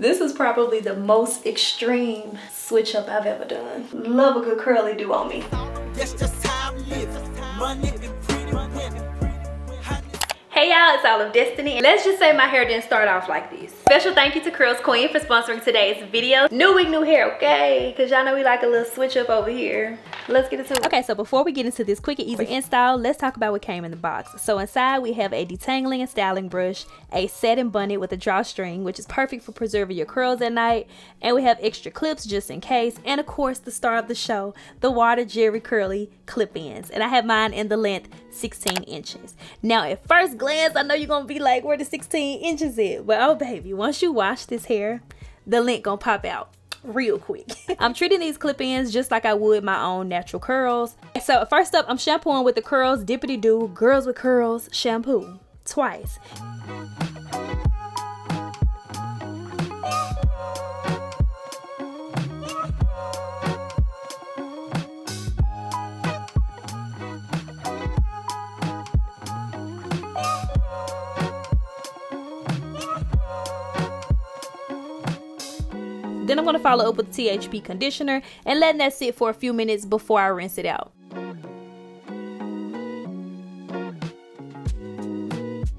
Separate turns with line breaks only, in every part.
This is probably the most extreme switch up I've ever done. Love a good curly do on me. That's just how I live. Money and pretty women. Hey y'all, it's All of Destiny, and let's just say my hair didn't start off like this. Special thank you to Curlsqueen for sponsoring today's video. New week, new hair, okay? Because y'all know we like a little switch up over here. Let's get into it. Okay, so before we get into this quick and easy install, let's talk about what came in the box. So inside we have a detangling and styling brush, a satin bunnet with a drawstring, which is perfect for preserving your curls at night, and we have extra clips just in case, and of course the star of the show, the water jerry curly clip-ins, and I have mine in the length 16 inches. Now at first glance, I know you're gonna be like, where the 16 inches at? But oh baby, once you wash this hair, the length gonna pop out real quick. I'm treating these clip-ins just like I would my own natural curls. So first up, I'm shampooing with the Curls Dippity Doo Girls with Curls shampoo twice. Then I'm going to follow up with THP conditioner and letting that sit for a few minutes before I rinse it out.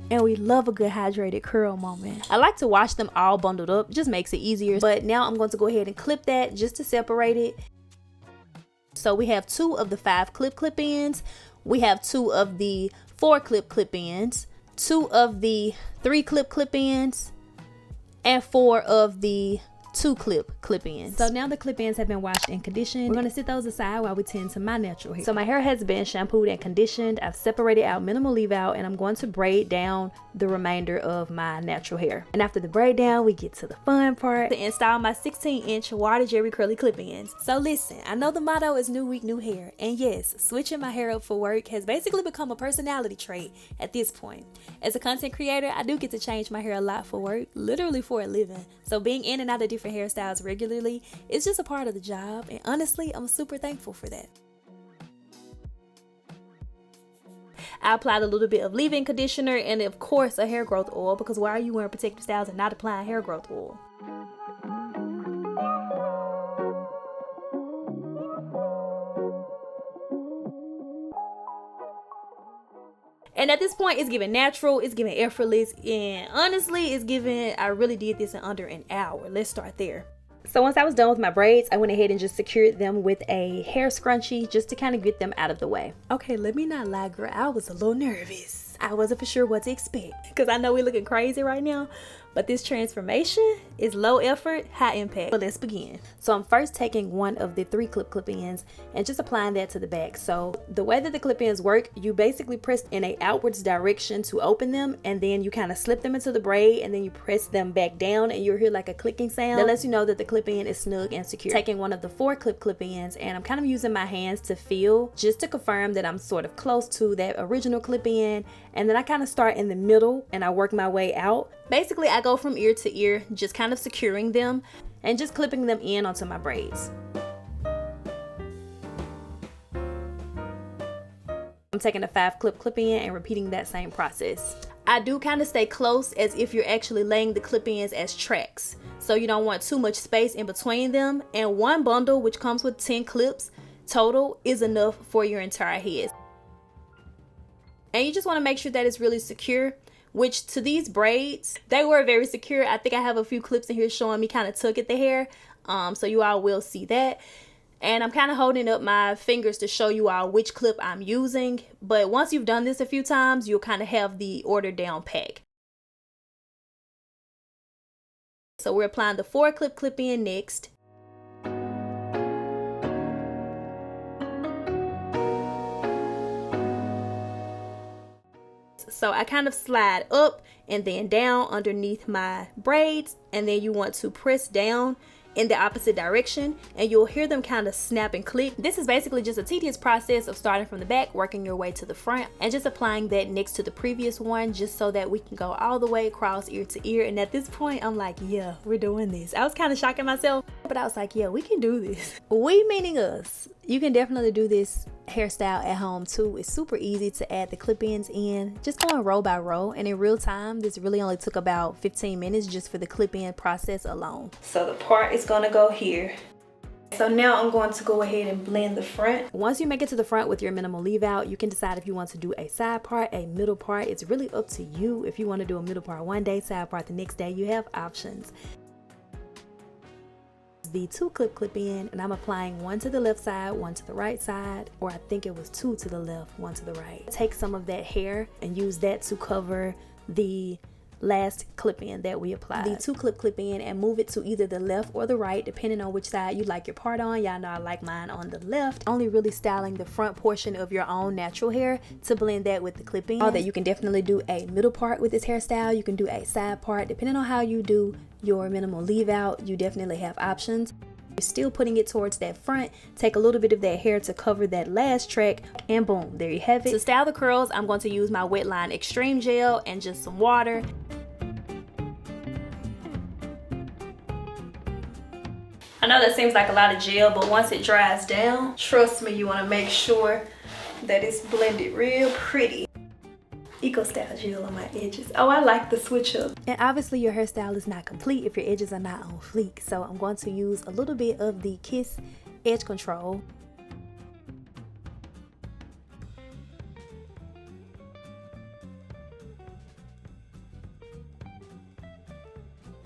And we love a good hydrated curl moment. I like to wash them all bundled up, just makes it easier. But now I'm going to go ahead and clip that just to separate it. So we have 2 of the 5 clip-ins. We have 2 of the 4 clip-ins, 2 of the 3 clip-ins, and 4 of the 2 clip-ins. So now the clip-ins have been washed and conditioned. We're going to sit those aside while we tend to my natural hair. So my hair has been shampooed and conditioned. I've separated out minimal leave out, and I'm going to braid down the remainder of my natural hair. And after the braid down, we get to the fun part, to install my 16-inch water jerry curly clip-ins. So listen, I know the motto is new week, new hair. And yes, switching my hair up for work has basically become a personality trait at this point. As a content creator, I do get to change my hair a lot for work, literally for a living. So being in and out of different hairstyles regularly is just a part of the job, and honestly, I'm super thankful for that. I applied a little bit of leave-in conditioner and of course a hair growth oil, because why are you wearing protective styles and not applying hair growth oil? And at this point, it's giving natural, it's giving effortless, and honestly, it's giving, I really did this in under an hour. Let's start there. So once I was done with my braids, I went ahead and just secured them with a hair scrunchie just to kind of get them out of the way. Okay, let me not lie, girl, I was a little nervous. I wasn't for sure what to expect, because I know we're looking crazy right now, but this transformation is low effort, high impact. But let's begin. So I'm first taking one of the 3 clip-ins and just applying that to the back. So the way that the clip-ins work, you basically press in a outwards direction to open them, and then you kind of slip them into the braid, and then you press them back down, and you'll hear like a clicking sound that lets you know that the clip-in is snug and secure. Taking one of the 4 clip-ins, and I'm kind of using my hands to feel, just to confirm that I'm sort of close to that original clip-in, and then I kind of start in the middle and I work my way out. Basically, I go from ear to ear, just kind of securing them and just clipping them in onto my braids. I'm taking a 5 clip-in and repeating that same process. I do kind of stay close as if you're actually laying the clip-ins as tracks. So you don't want too much space in between them. And one bundle, which comes with 10 clips total, is enough for your entire head. And you just want to make sure that it's really secure, which to these braids, they were very secure. I think I have a few clips in here showing me kind of tug at the hair. So you all will see that. And I'm kind of holding up my fingers to show you all which clip I'm using. But once you've done this a few times, you'll kind of have the order down pat. So we're applying the 4 clip-in next. So I kind of slide up and then down underneath my braids, and then you want to press down in the opposite direction and you'll hear them kind of snap and click. This is basically just a tedious process of starting from the back, working your way to the front, and just applying that next to the previous one, just so that we can go all the way across ear to ear. And at this point, I'm like, yeah, we're doing this. I was kind of shocking myself, but I was like, yeah, we can do this. We meaning us. You can definitely do this hairstyle at home too, it's super easy to add the clip-ins in, just going row by row, and in real time this really only took about 15 minutes just for the clip-in process alone. So the part is gonna go here. So now I'm going to go ahead and blend the front. Once you make it to the front with your minimal leave out, you can decide if you want to do a side part, a middle part. It's really up to you. If you want to do a middle part one day, side part the next day, you have options. The 2 clip in, and I'm applying 1 to the left side, 1 to the right side, or I think it was 2 to the left, 1 to the right. Take some of that hair and use that to cover the last clip-in that we applied. The 2 clip in, and move it to either the left or the right depending on which side you like your part on. Y'all know I like mine on the left. Only really styling the front portion of your own natural hair to blend that with the clip-in. That you can definitely do a middle part with this hairstyle. You can do a side part depending on how you do your minimal leave out. You definitely have options. You're still putting it towards that front. Take a little bit of that hair to cover that last track, and boom, there you have it. To style the curls, I'm going to use my Wet Line Extreme Gel and just some water. I know that seems like a lot of gel, but once it dries down, trust me, you want to make sure that it's blended real pretty. Eco Style gel on my edges. Oh, I like the switch up. And obviously your hairstyle is not complete if your edges are not on fleek. So I'm going to use a little bit of the Kiss Edge Control.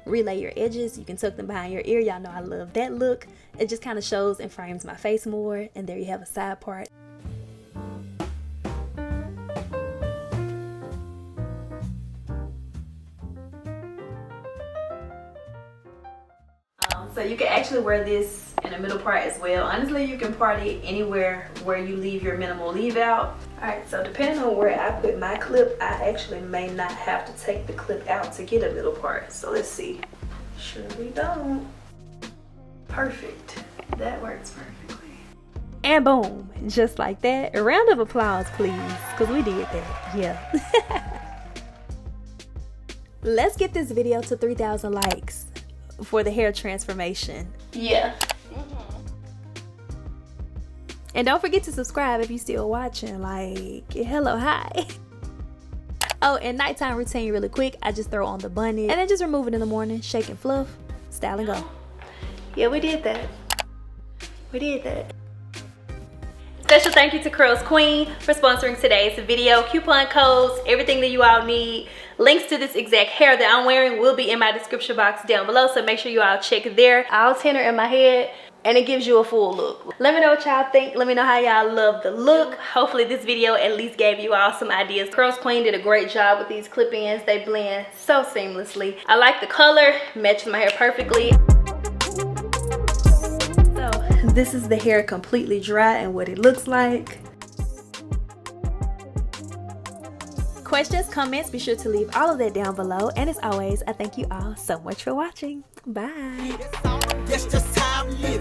Relay your edges. You can tuck them behind your ear. Y'all know I love that look. It just kind of shows and frames my face more. And there you have a side part. So you can actually wear this in the middle part as well. Honestly, you can part it anywhere where you leave your minimal leave out. Alright, so depending on where I put my clip, I actually may not have to take the clip out to get a middle part. So let's see. Sure we don't. Perfect. That works perfectly. And boom, just like that. A round of applause, please, because we did that. Yeah. Let's get this video to 3,000 likes for the hair transformation. Yeah. And don't forget to subscribe if you're still watching. Like, hello, hi. Oh, and nighttime routine really quick. I just throw on the bunny and then just remove it in the morning. Shake and fluff, style and go. Yeah, we did that. We did that. Special thank you to Curlsqueen for sponsoring today's video. Coupon codes, everything that you all need. Links to this exact hair that I'm wearing will be in my description box down below, so make sure you all check there. I'll tinner in my head and it gives you a full look. Let me know what y'all think. Let me know how y'all love the look. Hopefully this video at least gave you all some ideas. Curlsqueen did a great job with these clip-ins. They blend so seamlessly. I like the color, matches my hair perfectly. So this is the hair completely dry and what it looks like. Questions, comments, be sure to leave all of that down below. And as always, I thank you all so much for watching. Bye. That's just how I live.